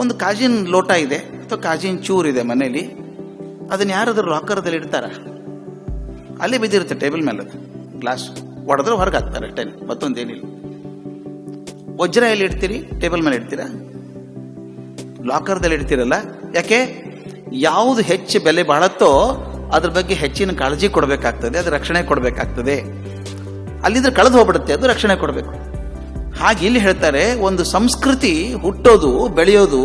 ಒಂದು ಕಾಜಿನ ಲೋಟ ಇದೆ ಅಥವಾ ಕಾಜಿನ ಚೂರು ಇದೆ ಮನೇಲಿ, ಅದನ್ನ ಯಾರಾದ್ರೂ ಲಾಕರ್ದಲ್ಲಿ ಇಡ್ತಾರ? ಅಲ್ಲೇ ಬಿದ್ದಿರುತ್ತೆ ಟೇಬಲ್ ಮೇಲೆ, ಅದು ಗ್ಲಾಸ್ ಹೊಡೆದ್ರೆ ಹೊರಗೆ ಹಾಕ್ತಾರೆ ಅಷ್ಟೇ, ಮತ್ತೊಂದೇನಿಲ್ಲ. ವಜ್ರ ಎಲ್ಲಿ ಇಡ್ತೀರಿ? ಟೇಬಲ್ ಮೇಲೆ ಇಡ್ತೀರಾ? ಲಾಕರ್ದಲ್ಲಿ ಇಡ್ತೀರಲ್ಲ. ಯಾಕೆ? ಯಾವುದು ಹೆಚ್ಚು ಬೆಲೆ ಬಾಳತ್ತೋ ಅದ್ರ ಬಗ್ಗೆ ಹೆಚ್ಚಿನ ಕಾಳಜಿ ಕೊಡಬೇಕಾಗ್ತದೆ, ಅದು ರಕ್ಷಣೆ ಕೊಡಬೇಕಾಗ್ತದೆ. ಅಲ್ಲಿದ್ರೆ ಕಳೆದು ಹೋಗ್ಬಿಡುತ್ತೆ, ಅದು ರಕ್ಷಣೆ ಕೊಡಬೇಕು. ಹಾಗೆ ಇಲ್ಲಿ ಹೇಳ್ತಾರೆ, ಒಂದು ಸಂಸ್ಕೃತಿ ಹುಟ್ಟೋದು, ಬೆಳೆಯೋದು,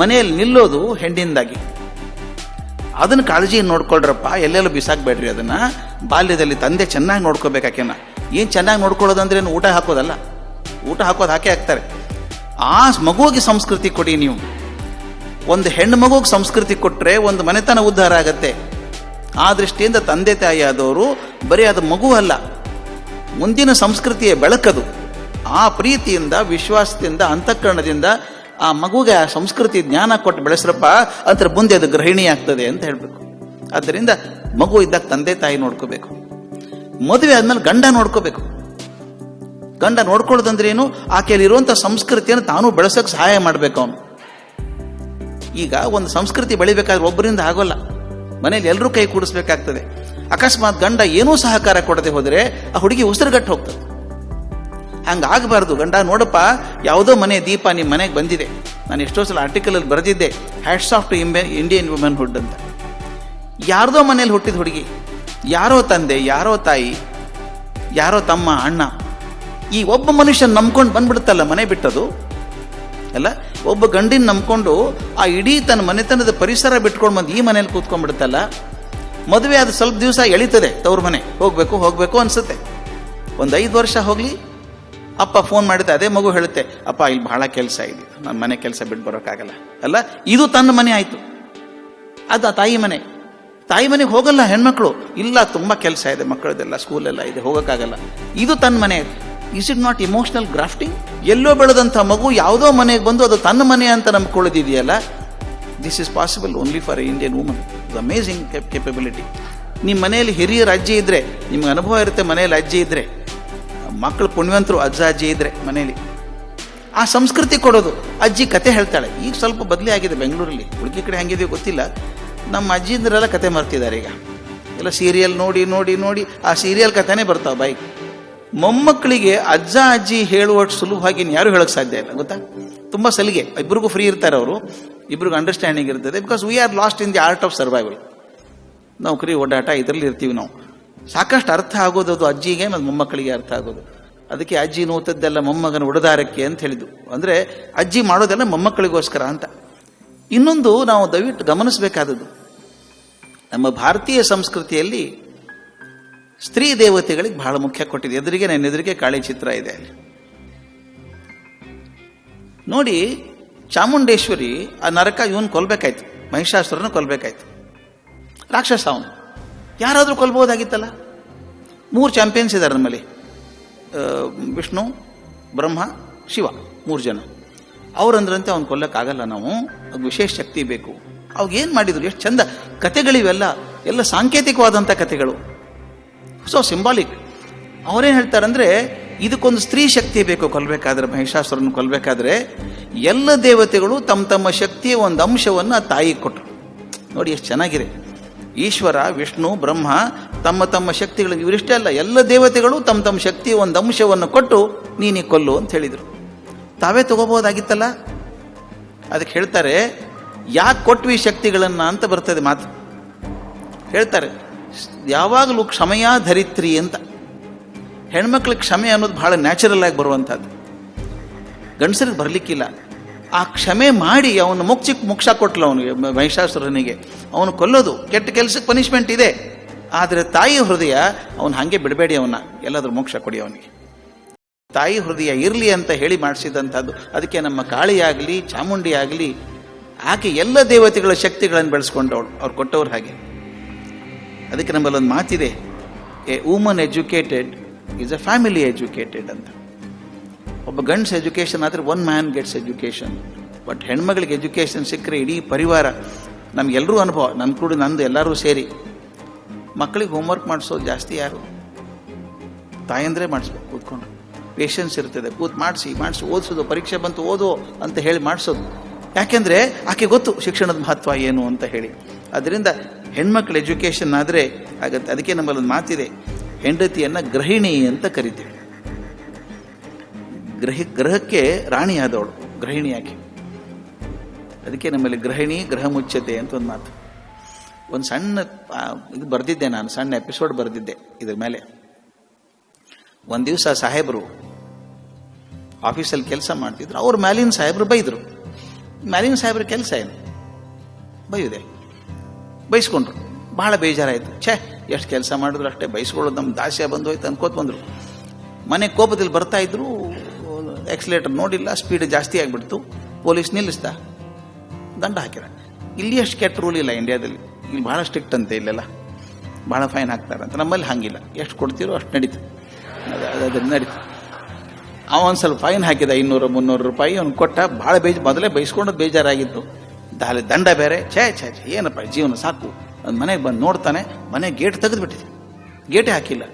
ಮನೆಯಲ್ಲಿ ನಿಲ್ಲೋದು ಹೆಣ್ಣಿಂದಾಗಿ. ಅದನ್ನ ಕಾಳಜಿ ನೋಡ್ಕೊಳ್ರಪ್ಪ, ಎಲ್ಲೆಲ್ಲೂ ಬಿಸಾಕ್ಬೇಡ್ರಿ ಅದನ್ನ. ಬಾಲ್ಯದಲ್ಲಿ ತಂದೆ ಚೆನ್ನಾಗಿ ನೋಡ್ಕೋಬೇಕಾಕೆನ. ಏನ್ ಚೆನ್ನಾಗಿ ನೋಡ್ಕೊಳ್ಳೋದಂದ್ರೆ ಊಟ ಹಾಕೋದಲ್ಲ, ಊಟ ಹಾಕೋದು ಹಾಕೇ ಹಾಕ್ತಾರೆ. ಆ ಮಗುವಿಗೆ ಸಂಸ್ಕೃತಿ ಕೊಡಿ ನೀವು. ಒಂದು ಹೆಣ್ಣು ಮಗುಗೆ ಸಂಸ್ಕೃತಿ ಕೊಟ್ರೆ ಒಂದು ಮನೆತನ ಉದ್ಧಾರ ಆಗತ್ತೆ. ಆ ದೃಷ್ಟಿಯಿಂದ ತಂದೆ ತಾಯಿ ಆದವರು ಬರೀ ಅದು ಮಗು ಅಲ್ಲ, ಮುಂದಿನ ಸಂಸ್ಕೃತಿಯ ಬೆಳಕದು. ಆ ಪ್ರೀತಿಯಿಂದ, ವಿಶ್ವಾಸದಿಂದ, ಅಂತಃಕರಣದಿಂದ ಆ ಮಗುಗೆ ಆ ಸಂಸ್ಕೃತಿ ಜ್ಞಾನ ಕೊಟ್ಟು ಬೆಳೆಸ್ರಪ್ಪ, ಅದ್ರ ಮುಂದೆ ಅದು ಗೃಹಿಣಿ ಆಗ್ತದೆ ಅಂತ ಹೇಳ್ಬೇಕು. ಆದ್ದರಿಂದ ಮಗು ಇದ್ದಾಗ ತಂದೆ ತಾಯಿ ನೋಡ್ಕೋಬೇಕು. ಮದುವೆ ಆದ್ಮೇಲೆ ಗಂಡ ನೋಡ್ಕೋಬೇಕು. ಗಂಡ ನೋಡ್ಕೊಳ್ಳೋದಂದ್ರೆ ಏನು? ಆಕೆಯಲ್ಲಿರುವಂಥ ಸಂಸ್ಕೃತಿಯನ್ನು ತಾನು ಬೆಳೆಸೋಕೆ ಸಹಾಯ ಮಾಡಬೇಕು ಅವನು. ಈಗ ಒಂದು ಸಂಸ್ಕೃತಿ ಬೆಳಿಬೇಕಾದ್ರೆ ಒಬ್ಬರಿಂದ ಆಗೋಲ್ಲ, ಮನೇಲಿ ಎಲ್ಲರೂ ಕೈ ಕೂಡಿಸ್ಬೇಕಾಗ್ತದೆ. ಅಕಸ್ಮಾತ್ ಗಂಡ ಏನೂ ಸಹಕಾರ ಕೊಡದೆ ಹೋದರೆ ಆ ಹುಡುಗಿ ಉಸಿರುಗಟ್ಟು ಹೋಗ್ತದೆ. ಹಂಗಾಗಬಾರ್ದು. ಗಂಡ ನೋಡಪ್ಪ, ಯಾವುದೋ ಮನೆ ದೀಪ ನಿಮ್ಮ ಮನೆಗೆ ಬಂದಿದೆ. ನಾನು ಎಷ್ಟೋ ಸಲ ಆರ್ಟಿಕಲಲ್ಲಿ ಬರೆದಿದ್ದೆ, ಹ್ಯಾಟ್ಸ್ ಆಫ್ ಟು ಇಂಡಿಯನ್ ವುಮೆನ್ಹುಡ್ ಅಂತ. ಯಾರ್ದೋ ಮನೇಲಿ ಹುಟ್ಟಿದ ಹುಡುಗಿ, ಯಾರೋ ತಂದೆ, ಯಾರೋ ತಾಯಿ, ಯಾರೋ ತಮ್ಮ, ಅಣ್ಣ, ಈ ಒಬ್ಬ ಮನುಷ್ಯನ ನಂಬ್ಕೊಂಡು ಬಂದ್ಬಿಡುತ್ತಲ್ಲ ಮನೆ ಬಿಟ್ಟದು ಅಲ್ಲ. ಒಬ್ಬ ಗಂಡಿನ ನಂಬ್ಕೊಂಡು ಆ ಇಡೀ ತನ್ನ ಮನೆತನದ ಪರಿಸರ ಬಿಟ್ಕೊಂಡು ಬಂದು ಈ ಮನೇಲಿ ಕೂತ್ಕೊಂಡ್ಬಿಡುತ್ತಲ್ಲ. ಮದುವೆ ಆದ ಸ್ವಲ್ಪ ದಿವಸ ಎಳಿತದೆ, ತವ್ರ ಮನೆ ಹೋಗ್ಬೇಕು ಅನ್ಸುತ್ತೆ. ಒಂದು 5 ವರ್ಷ ಹೋಗ್ಲಿ, ಅಪ್ಪ ಫೋನ್ ಮಾಡಿದ್ರೆ ಅದೇ ಮಗು ಹೇಳುತ್ತೆ, ಅಪ್ಪ ಇಲ್ಲಿ ಬಹಳ ಕೆಲಸ ಇದೆ, ನನ್ನ ಮನೆ ಕೆಲಸ ಬಿಟ್ಟು ಬರೋಕ್ಕಾಗಲ್ಲ ಅಲ್ಲ. ಇದು ತನ್ನ ಮನೆ ಆಯ್ತು, ಅದು ತಾಯಿ ಮನೆ. ತಾಯಿ ಮನೆಗೆ ಹೋಗಲ್ಲ ಹೆಣ್ಮಕ್ಳು, ಇಲ್ಲ ತುಂಬಾ ಕೆಲಸ ಇದೆ, ಮಕ್ಕಳದೆಲ್ಲ ಸ್ಕೂಲೆಲ್ಲ ಇದೆ, ಹೋಗೋಕ್ಕಾಗಲ್ಲ. ಇದು ತನ್ನ ಮನೆ. Is it not emotional grafting? ಎಲ್ಲೋ ಬೆಳೆದಂಥ ಮಗು ಯಾವುದೋ ಮನೆಗೆ ಬಂದು ಅದು ತನ್ನ ಮನೆ ಅಂತ ನಂಬ್ಕೊಳ್ಳೋದಿದೆಯಲ್ಲ. This is possible only for Indian woman. It's amazing capability. ನಿಮ್ಮ ಮನೆಯಲ್ಲಿ ಹಿರಿಯರ ಅಜ್ಜಿ ಇದ್ರೆ, ನಿಮ್ಗೆ ಅನುಭವ ಇರುತ್ತೆ, ಮನೆಯಲ್ಲಿ ಅಜ್ಜಿ ಇದ್ರೆ, ಮಕ್ಕಳು ಪುಣ್ಯವಂತರು ಅಜ್ಜ ಅಜ್ಜಿ ಇದ್ರೆ ಮನೆಯಲ್ಲಿ ಆ ಸಂಸ್ಕೃತಿ ಕೊಡೋದು. ಅಜ್ಜಿ ಕತೆ ಹೇಳ್ತಾಳೆ. ಈಗ ಸ್ವಲ್ಪ ಬದಲಿ ಆಗಿದೆ ಬೆಂಗಳೂರಲ್ಲಿ, ಹುಡುಗಿ ಕಡೆ ಹೆಂಗಿದೆಯೋ ಗೊತ್ತಿಲ್ಲ. ನಮ್ಮ ಅಜ್ಜಿಂದ್ರೆಲ್ಲ ಕತೆ ಮರ್ತಿದ್ದಾರೆ ಈಗ. ಎಲ್ಲ ಸೀರಿಯಲ್ ನೋಡಿ ನೋಡಿ ನೋಡಿ ಆ ಸೀರಿಯಲ್ ಕಥೆನೇ ಬರ್ತಾವೆ ಬಾಯಿ. ಮೊಮ್ಮಕ್ಕಳಿಗೆ ಅಜ್ಜ ಅಜ್ಜಿ ಹೇಳುವಷ್ಟು ಸುಲಭವಾಗಿ ಯಾರು ಹೇಳಕ್ ಸಾಧ್ಯ ಇಲ್ಲ, ಗೊತ್ತಾ? ತುಂಬಾ ಸಲಿಗೆ. ಇಬ್ರಿಗೂ ಫ್ರೀ ಇರ್ತಾರೆ ಅವರು, ಇಬ್ರಿಗೂ ಅಂಡರ್ಸ್ಟ್ಯಾಂಡಿಂಗ್ ಇರ್ತದೆ. Because we are lost in the art of survival. ನೌಕರಿ, ಓಡಾಟ ಇದರಲ್ಲಿ ಇರ್ತೀವಿ ನಾವು. ಸಾಕಷ್ಟು ಅರ್ಥ ಆಗೋದು ಅದು ಅಜ್ಜಿಗೆ, ಮತ್ತು ಮೊಮ್ಮಕ್ಕಳಿಗೆ ಅರ್ಥ ಆಗೋದು. ಅದಕ್ಕೆ ಅಜ್ಜಿ ನೂತದ್ದೆಲ್ಲ ಮೊಮ್ಮಗನ ಉಡದಾರಕ್ಕೆ ಅಂತ ಹೇಳಿದ್ದು. ಅಂದ್ರೆ ಅಜ್ಜಿ ಮಾಡೋದೆಲ್ಲ ಮೊಮ್ಮಕ್ಕಳಿಗೋಸ್ಕರ ಅಂತ. ಇನ್ನೊಂದು ನಾವು ದಯವಿಟ್ಟು ಗಮನಿಸಬೇಕಾದದ್ದು, ನಮ್ಮ ಭಾರತೀಯ ಸಂಸ್ಕೃತಿಯಲ್ಲಿ ಸ್ತ್ರೀ ದೇವತೆಗಳಿಗೆ ಬಹಳ ಮುಖ್ಯ ಕೊಟ್ಟಿದೆ. ನನ್ನ ಎದುರಿಗೆ ಕಾಳಿ ಚಿತ್ರ ಇದೆ ಅಲ್ಲಿ ನೋಡಿ. ಚಾಮುಂಡೇಶ್ವರಿ ಆ ನರಕ ಇವನ್ ಕೊಲ್ಬೇಕಾಯ್ತು, ಮಹಿಷಾಸುರನ ಕೊಲ್ಬೇಕಾಯ್ತು. ರಾಕ್ಷಸ ಅವನು. ಯಾರಾದ್ರೂ ಕೊಲ್ಬಹುದಾಗಿತ್ತಲ್ಲ. 3 ಚಾಂಪಿಯನ್ಸ್ ಇದ್ದಾರೆ ನಮ್ಮಲ್ಲಿ, ವಿಷ್ಣು, ಬ್ರಹ್ಮ, ಶಿವ, 3 ಜನ. ಅವ್ರಂದ್ರಂತೆ ಅವ್ನು ಕೊಲ್ಲಕ್ಕಾಗಲ್ಲ ನಾವು, ಅದು ವಿಶೇಷ ಶಕ್ತಿ ಬೇಕು. ಅವಾಗ ಏನ್ ಮಾಡಿದ್ರು, ಎಷ್ಟು ಚಂದ ಕತೆಗಳಿವೆಲ್ಲ, ಎಲ್ಲ ಸಾಂಕೇತಿಕವಾದಂಥ ಕತೆಗಳು, ಸೊ ಸಿಂಬಾಲಿಕ್. ಅವರೇನು ಹೇಳ್ತಾರಂದ್ರೆ, ಇದಕ್ಕೊಂದು ಸ್ತ್ರೀ ಶಕ್ತಿ ಬೇಕು ಕೊಲ್ಬೇಕಾದ್ರೆ, ಮಹಿಷಾಸುರನ್ನು ಕೊಲ್ಬೇಕಾದ್ರೆ. ಎಲ್ಲ ದೇವತೆಗಳು ತಮ್ಮ ತಮ್ಮ ಶಕ್ತಿಯ ಒಂದು ಅಂಶವನ್ನು ಆ ತಾಯಿಗೆ ಕೊಟ್ಟರು. ನೋಡಿ ಎಷ್ಟು ಚೆನ್ನಾಗಿದೆ. ಈಶ್ವರ, ವಿಷ್ಣು, ಬ್ರಹ್ಮ ತಮ್ಮ ತಮ್ಮ ಶಕ್ತಿಗಳು, ಇವರಿಷ್ಟೇ ಅಲ್ಲ, ಎಲ್ಲ ದೇವತೆಗಳು ತಮ್ಮ ತಮ್ಮ ಶಕ್ತಿಯ ಒಂದು ಅಂಶವನ್ನು ಕೊಟ್ಟು ನೀನೇ ಕೊಲ್ಲು ಅಂತ ಹೇಳಿದರು. ತಾವೇ ತಗೋಬಹುದಾಗಿತ್ತಲ್ಲ. ಅದಕ್ಕೆ ಹೇಳ್ತಾರೆ, ಯಾಕೆ ಕೊಟ್ವಿ ಶಕ್ತಿಗಳನ್ನ ಅಂತ ಬರ್ತದೆ ಮಾತು. ಹೇಳ್ತಾರೆ, ಯಾವಾಗಲೂ ಕ್ಷಮೆಯ ಧರಿತ್ರಿ ಅಂತ. ಹೆಣ್ಮಕ್ಳಿಗೆ ಕ್ಷಮೆ ಅನ್ನೋದು ಬಹಳ ನ್ಯಾಚುರಲ್ ಆಗಿ ಬರುವಂಥದ್ದು, ಗಂಡಸರಿಗೆ ಬರಲಿಕ್ಕಿಲ್ಲ. ಆ ಕ್ಷಮೆ ಮಾಡಿ ಅವನು ಮೋಕ್ಷ ಕೊಟ್ಲ ಅವನಿಗೆ, ಮಹಿಷಾಸುರನಿಗೆ. ಅವನು ಕೊಲ್ಲೋದು ಕೆಟ್ಟ ಕೆಲಸಕ್ಕೆ ಪನಿಷ್ಮೆಂಟ್ ಇದೆ, ಆದರೆ ತಾಯಿ ಹೃದಯ ಅವನು ಹಾಗೆ ಬಿಡಬೇಡಿ, ಅವನ್ನ ಎಲ್ಲಾದ್ರೂ ಮೋಕ್ಷ ಕೊಡಿ ಅವನಿಗೆ. ತಾಯಿ ಹೃದಯ ಇರಲಿ ಅಂತ ಹೇಳಿ ಮಾಡಿಸಿದಂಥದ್ದು. ಅದಕ್ಕೆ ನಮ್ಮ ಕಾಳಿ ಆಗಲಿ, ಚಾಮುಂಡಿ ಆಗಲಿ, ಆಕೆ ಎಲ್ಲ ದೇವತೆಗಳ ಶಕ್ತಿಗಳನ್ನು ಬೆಳೆಸ್ಕೊಂಡವಳು, ಅವ್ರು ಕೊಟ್ಟವ್ರು ಹಾಗೆ. ಅದಕ್ಕೆ ನಮ್ಮಲ್ಲಿ ಒಂದು ಮಾತಿದೆ, a woman educated is a family educated ಅಂತ. ಒಬ್ಬ ಗಂಡ್ಸ್ ಎಜುಕೇಷನ್ ಆದರೆ 1 ಮ್ಯಾನ್ ಗೆಟ್ಸ್ ಎಜುಕೇಷನ್. ಬಟ್ ಹೆಣ್ಮಗಳಿಗೆ ಎಜುಕೇಷನ್ ಸಿಕ್ಕರೆ ಇಡೀ ಪರಿವಾರ, ನಮಗೆಲ್ಲರೂ ಅನುಭವ, ನನ್ನ ಕೂಡ ನಂದು ಎಲ್ಲರೂ ಸೇರಿ. ಮಕ್ಕಳಿಗೆ ಹೋಮ್ವರ್ಕ್ ಮಾಡಿಸೋದು ಜಾಸ್ತಿ ಯಾರು? ತಾಯಂದ್ರೆ ಮಾಡಿಸ್ಬೇಕು, ಕೂತ್ಕೊಂಡು ಪೇಷನ್ಸ್ ಇರ್ತದೆ, ಕೂತ್ ಮಾಡಿಸಿ ಓದಿಸೋದು, ಪರೀಕ್ಷೆ ಬಂತು ಓದೋ ಅಂತ ಹೇಳಿ ಮಾಡಿಸೋದು. ಯಾಕೆಂದರೆ ಆಕೆ ಗೊತ್ತು ಶಿಕ್ಷಣದ ಮಹತ್ವ ಏನು ಅಂತ ಹೇಳಿ. ಅದರಿಂದ ಹೆಣ್ಮಕ್ಳ ಎಜುಕೇಷನ್ ಆದರೆ ಆಗತ್ತೆ. ಅದಕ್ಕೆ ನಮ್ಮಲ್ಲೊಂದು ಮಾತಿದೆ, ಹೆಂಡತಿಯನ್ನು ಗೃಹಿಣಿ ಅಂತ ಕರಿತೀವಿ. ಗ್ರಹಕ್ಕೆ ರಾಣಿಯಾದವಳು ಗೃಹಿಣಿ ಯಾಕೆ. ಅದಕ್ಕೆ ನಮ್ಮಲ್ಲಿ ಗೃಹಿಣಿ ಗೃಹ ಮುಚ್ಚತೆ ಅಂತ ಒಂದು ಮಾತು. ಒಂದು ಸಣ್ಣ ಇದು ಬರೆದಿದ್ದೆ ನಾನು, ಸಣ್ಣ ಎಪಿಸೋಡ್ ಬರೆದಿದ್ದೆ ಇದ್ರ ಮೇಲೆ. ಒಂದು ದಿವಸ ಸಾಹೇಬರು ಆಫೀಸಲ್ಲಿ ಕೆಲಸ ಮಾಡ್ತಿದ್ರು. ಅವ್ರು ಮ್ಯಾಲಿನ ಸಾಹೇಬರು ಬೈದರು. ಮ್ಯಾಲಿನ ಸಾಹೇಬ್ರ ಕೆಲಸ ಏನು ಬೈಯುದೆ. ಬೈಸ್ಕೊಂಡ್ರು. ಭಾಳ ಬೇಜಾರಾಯಿತು. ಎಷ್ಟು ಕೆಲಸ ಮಾಡಿದ್ರು ಅಷ್ಟೇ ಬೈಸ್ಕೊಳ್ಳೋದು, ನಮ್ಮ ದಾಸ್ಯ ಬಂದು ಹೋಯ್ತು ಅನ್ಕೋತ ಬಂದರು. ಮನೆ ಕೋಪದಲ್ಲಿ ಬರ್ತಾ ಇದ್ರು, ಎಕ್ಸಲೇಟರ್ ನೋಡಿಲ್ಲ, ಸ್ಪೀಡ್ ಜಾಸ್ತಿ ಆಗಿಬಿಡ್ತು. ಪೊಲೀಸ್ ನಿಲ್ಲಿಸ್ದ, ದಂಡ ಹಾಕಿರ. ಇಲ್ಲಿ ಅಷ್ಟು ಕೆಟ್ಟ ರೂಲ್ ಇಲ್ಲ ಇಂಡಿಯಾದಲ್ಲಿ. ಇಲ್ಲಿ ಭಾಳ ಸ್ಟ್ರಿಕ್ಟ್ ಅಂತೆ, ಇಲ್ಲೆಲ್ಲ ಭಾಳ ಫೈನ್ ಹಾಕ್ತಾರಂತ. ನಮ್ಮಲ್ಲಿ ಹಾಗಿಲ್ಲ, ಎಷ್ಟು ಕೊಡ್ತೀರೋ ಅಷ್ಟು ನಡೀತು, ಅದು ನಡೀತು. ಅವನು ಸ್ವಲ್ಪ ಫೈನ್ ಹಾಕಿದ, 200-300 ರೂಪಾಯಿ ಅವ್ನು ಕೊಟ್ಟ. ಭಾಳ ಮೊದಲೇ ಬೈಸ್ಕೊಂಡದ್ದು ಬೇಜಾರಾಗಿತ್ತು. ದಂಡ ಬೇರೆ. ಛೇ ಏನಪ್ಪ ಜೀವನ ಸಾಕು. ಒಂದು ಮನೆಗೆ ಬಂದು ನೋಡ್ತಾನೆ, ಮನೆ ಗೇಟ್ ತೆಗೆದುಬಿಟ್ಟಿದೆ, ಗೇಟೇ ಹಾಕಿಲ್ಲ.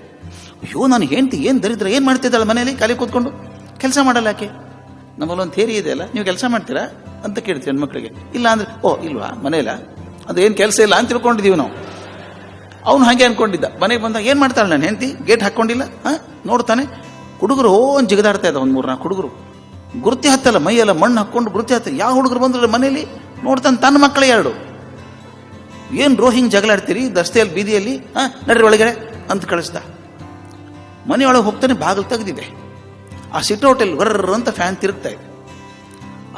ಅಯ್ಯೋ ನಾನು ಹೆಂಡ್ತಿ ಏನು ದರಿದ್ರ, ಏನು ಮಾಡ್ತಿದ್ದಾಳೆ ಮನೇಲಿ ಖಾಲಿ ಕೂತ್ಕೊಂಡು, ಕೆಲಸ ಮಾಡಲ್ಲ ಯಾಕೆ? ನಮ್ಮಲ್ಲೊಂದು ಥೇರಿ ಇದೆಯಲ್ಲ, ನೀವು ಕೆಲಸ ಮಾಡ್ತೀರಾ ಅಂತ ಕೇಳ್ತೀವಿ ಹೆಣ್ಮಕ್ಳಿಗೆ. ಇಲ್ಲ ಅಂದರೆ ಇಲ್ವಾ ಮನೆಯಲ್ಲ, ಅದು ಏನು ಕೆಲಸ ಇಲ್ಲ ಅಂತ ತಿಳ್ಕೊಂಡಿದ್ದೀವಿ ನಾವು. ಅವನು ಹಾಗೆ ಅಂದ್ಕೊಂಡಿದ್ದ. ಮನೆಗೆ ಬಂದಾಗ ಏನು ಮಾಡ್ತಾಳೆ ನಾನು ಹೆಂಡ್ತಿ, ಗೇಟ್ ಹಾಕ್ಕೊಂಡಿಲ್ಲ. ನೋಡ್ತಾನೆ ಹುಡುಗರು ಒಂದು ಜಿಗದಾಡ್ತಾ ಇದ್ದ, ಒಂದು 3-4 ಹುಡುಗರು. ಗುರುತಿ ಹತ್ತಲ್ಲ, ಮೈಯೆಲ್ಲ ಮಣ್ಣು ಹಾಕ್ಕೊಂಡು ಗುರುತಿ ಹತ್ತ. ಯಾವ ಹುಡುಗರು ಬಂದ್ರೆ ಮನೇಲಿ ನೋಡ್ತಾನೆ, ತನ್ನ ಮಕ್ಕಳೇ 2. ಏನು ರೋ ಹಿಂಗೆ ಜಗಳಾಡ್ತೀರಿ ದಸ್ತೆಯಲ್ಲಿ ಬೀದಿಯಲ್ಲಿ, ನಡ್ರಿ ಒಳಗಡೆ ಅಂತ ಕಳಿಸ್ದ. ಮನೆಯೊಳಗೆ ಹೋಗ್ತಾನೆ, ಬಾಗಿಲು ತೆಗೆದಿದೆ. ಆ ಸಿಟ್ ಔಟಲ್ಲಿ ವರ್ರ ಅಂತ ಫ್ಯಾನ್ ತಿರುಗ್ತಾ ಇದೆ.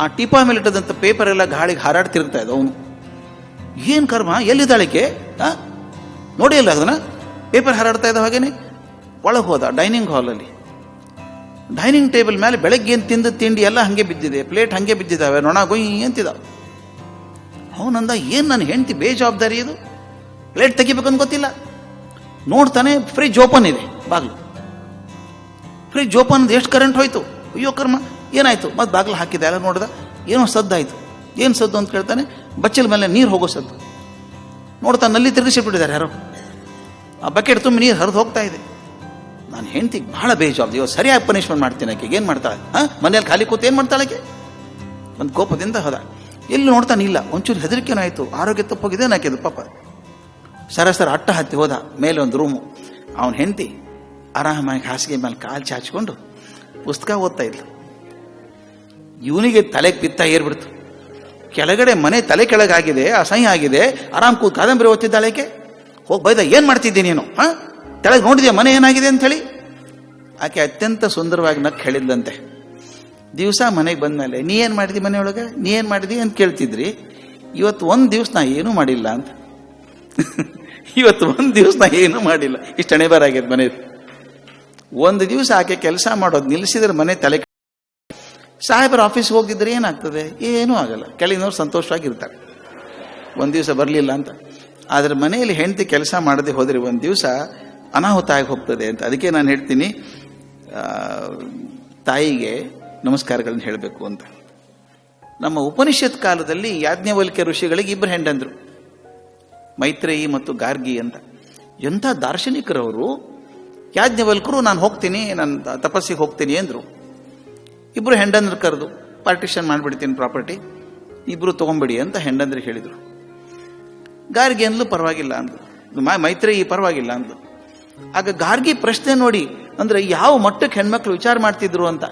ಆ ಟಿಪಾ ಮೇಲೆ ಇಟ್ಟದಂಥ ಪೇಪರ್ ಎಲ್ಲ ಗಾಳಿಗೆ ಹಾರಾಡಿ ತಿರುಗ್ತಾ ಇದ್ದ. ಅವನು ಏನು ಕರ್ಮ, ಎಲ್ಲಿದ್ದಾಳಿಕೆ ನೋಡಿ ಇಲ್ಲ ಅದನ್ನ, ಪೇಪರ್ ಹಾರಾಡ್ತಾ ಇದ್ದ. ಹಾಗೇನೆ ಒಳಗೆ ಹೋದ. ಡೈನಿಂಗ್ ಹಾಲಲ್ಲಿ ಡೈನಿಂಗ್ ಟೇಬಲ್ ಮೇಲೆ ಬೆಳಗ್ಗೆ ಏನು ತಿಂದ ತಿಂಡಿ ಎಲ್ಲ ಹಾಗೆ ಬಿದ್ದಿದೆ, ಪ್ಲೇಟ್ ಹಾಗೆ ಬಿದ್ದಿದ್ದಾವೆ, ನೊಣ ಗೊಯ್ ಅಂತಿದ್ದಾವೆ. ಅವನಂದ, ಏನು ನನ್ನ ಹೆಂಡ್ತಿ ಬೇಜವಾಬ್ದಾರಿ ಇದು, ಪ್ಲೇಟ್ ತೆಗಿಬೇಕಂತ ಗೊತ್ತಿಲ್ಲ. ನೋಡ್ತಾನೆ ಫ್ರಿಜ್ ಓಪನ್ ಇದೆ, ಬಾಗಿಲು ಫ್ರಿಜ್ ಓಪನ್. ಎಷ್ಟು ಕರೆಂಟ್ ಹೋಯ್ತು, ಅಯ್ಯೋ ಕರ್ಮ, ಏನಾಯ್ತು? ಮತ್ತೆ ಬಾಗಿಲು ಹಾಕಿದೆ, ಎಲ್ಲ ನೋಡ್ದ, ಏನೋ ಸದ್ದಾಯ್ತು. ಏನು ಸದ್ದು ಅಂತ ಕೇಳ್ತಾನೆ, ಬಚ್ಚಲ ಮೇಲೆ ನೀರು ಹೋಗೋ ಸದ್ದು. ನೋಡ್ತಾನೆ, ನಲ್ಲಿ ತಿರುಗಿಸಿಬಿಟ್ಟಿದ್ದಾರೆ ಯಾರೋ, ಆ ಬಕೆಟ್ ತುಂಬ ನೀರು ಹರಿದು ಹೋಗ್ತಾ ಇದೆ. ನಾನು ಹೆಂಡ್ತಿಗೆ ಭಾಳ ಬೇಜವಾಬ್ದಾರಿ, ಇವಾಗ ಸರಿಯಾಗಿ ಪನಿಷ್ಮೆಂಟ್ ಮಾಡ್ತೀನಿ. ಆಕೆಗೆ ಏನು ಮಾಡ್ತಾಳೆ, ಮನೇಲಿ ಖಾಲಿ ಕೂತು ಏನು ಮಾಡ್ತಾಳೆ ಆಕೆ? ಒಂದು ಕೋಪದಿಂದ ಹೋದ. ಎಲ್ಲಿ ನೋಡ್ತಾನೆ, ಇಲ್ಲ. ಒಂಚೂರು ಹೆದರಿಕೆನೂ ಆಯಿತು, ಆರೋಗ್ಯ ತಪ್ಪೋಗಿದೆ ನಾಕಿದು ಪಾಪ. ಸರಸರ ಅಟ್ಟ ಹತ್ತಿ ಹೋದ. ಮೇಲೆ ಒಂದು ರೂಮು. ಅವನ ಹೆಂಡ್ತಿ ಆರಾಮಾಗಿ ಹಾಸಿಗೆ ಮೇಲೆ ಕಾಲು ಚಾಚಿಕೊಂಡು ಪುಸ್ತಕ ಓದ್ತಾ ಇದ್ಲು. ಇವನಿಗೆ ತಲೆಗೆ ಪಿತ್ತ ಏರ್ಬಿಡ್ತು. ಕೆಳಗಡೆ ಮನೆ ತಲೆ ಕೆಳಗಾಗಿದೆ, ಅಸಹ್ಯ ಆಗಿದೆ, ಆರಾಮ್ ಕೂತ್ ಕಾದಂಬರಿ ಓದ್ತಿದ್ದಾಳೇಕೆ. ಹೋಗಿ ಬೈದ, ಏನು ಮಾಡ್ತಿದ್ದೀನಿ ನೀನು, ತೆಳಗೆ ನೋಡಿದ್ಯಾ ಮನೆ ಏನಾಗಿದೆ ಅಂಥೇಳಿ. ಆಕೆ ಅತ್ಯಂತ ಸುಂದರವಾಗಿ ನಕ್ ಹೇಳಿದ್ದಂತೆ. ದಿವಸ ಮನೆಗೆ ಬಂದಮೇಲೆ, ನೀ ಏನು ಮಾಡಿದಿ ಮನೆಯೊಳಗೆ, ನೀ ಏನು ಮಾಡಿದಿ ಅಂತ ಕೇಳ್ತಿದ್ರಿ. ಇವತ್ತು ಒಂದು ದಿವಸ ನಾ ಏನೂ ಮಾಡಿಲ್ಲ ಅಂತ. ಇವತ್ತು ಒಂದು ದಿವಸ ನಾ ಏನೂ ಮಾಡಿಲ್ಲ. ಇಷ್ಟು ಹಣೆಬರಾಗ್ಯದ ಮನೆ. ಒಂದು ದಿವಸ ಆಕೆ ಕೆಲಸ ಮಾಡೋದು ನಿಲ್ಲಿಸಿದ್ರೆ ಮನೆ ತಲೆ. ಸಾಹೇಬರ ಆಫೀಸ್ಗೆ ಹೋಗಿದ್ರೆ ಏನಾಗ್ತದೆ? ಏನೂ ಆಗಲ್ಲ. ಕೆಳಗಿನವ್ರು ಸಂತೋಷವಾಗಿರ್ತಾರೆ ಒಂದು ದಿವಸ ಬರಲಿಲ್ಲ ಅಂತ. ಆದರೆ ಮನೆಯಲ್ಲಿ ಹೆಂಡತಿ ಕೆಲಸ ಮಾಡದೆ ಹೋದರೆ ಒಂದು ದಿವಸ ಅನಾಹುತ ಆಗಿ ಹೋಗ್ತದೆ ಅಂತ. ಅದಕ್ಕೆ ನಾನು ಹೇಳ್ತೀನಿ, ತಾಯಿಗೆ ನಮಸ್ಕಾರಗಳನ್ನು ಹೇಳಬೇಕು ಅಂತ. ನಮ್ಮ ಉಪನಿಷತ್ ಕಾಲದಲ್ಲಿ ಯಾಜ್ಞವಲ್ಕ್ಯ ಋಷಿಗಳಿಗೆ 2 ಹೆಂಡಂದ್ರು, ಮೈತ್ರೇಯಿ ಮತ್ತು ಗಾರ್ಗಿ ಅಂತ. ಎಂಥ ದಾರ್ಶನಿಕರವರು. ಯಾಜ್ಞವಲ್ಕರು ನಾನು ಹೋಗ್ತೀನಿ, ನಾನು ತಪಸ್ಸಿಗೆ ಹೋಗ್ತೀನಿ ಅಂದರು. 2 ಹೆಂಡಂದ್ರು ಕರೆದು, ಪಾರ್ಟಿಷನ್ ಮಾಡಿಬಿಡ್ತೀನಿ ಪ್ರಾಪರ್ಟಿ, 2 ತೊಗೊಂಬಿಡಿ ಅಂತ ಹೆಂಡಂದ್ರಿಗೆ ಹೇಳಿದರು. ಗಾರ್ಗಿ ಅಂದ್ಲು, ಪರವಾಗಿಲ್ಲ ಅಂದ್ಲು. ಮೈತ್ರೇಯಿ ಪರವಾಗಿಲ್ಲ ಅಂದ್ಲು. ಆಗ ಗಾರ್ಗಿ ಪ್ರಶ್ನೆ ನೋಡಿ, ಅಂದರೆ ಯಾವ ಮಟ್ಟಕ್ಕೆ ಹೆಣ್ಮಕ್ಳು ವಿಚಾರ ಮಾಡ್ತಿದ್ರು ಅಂತ.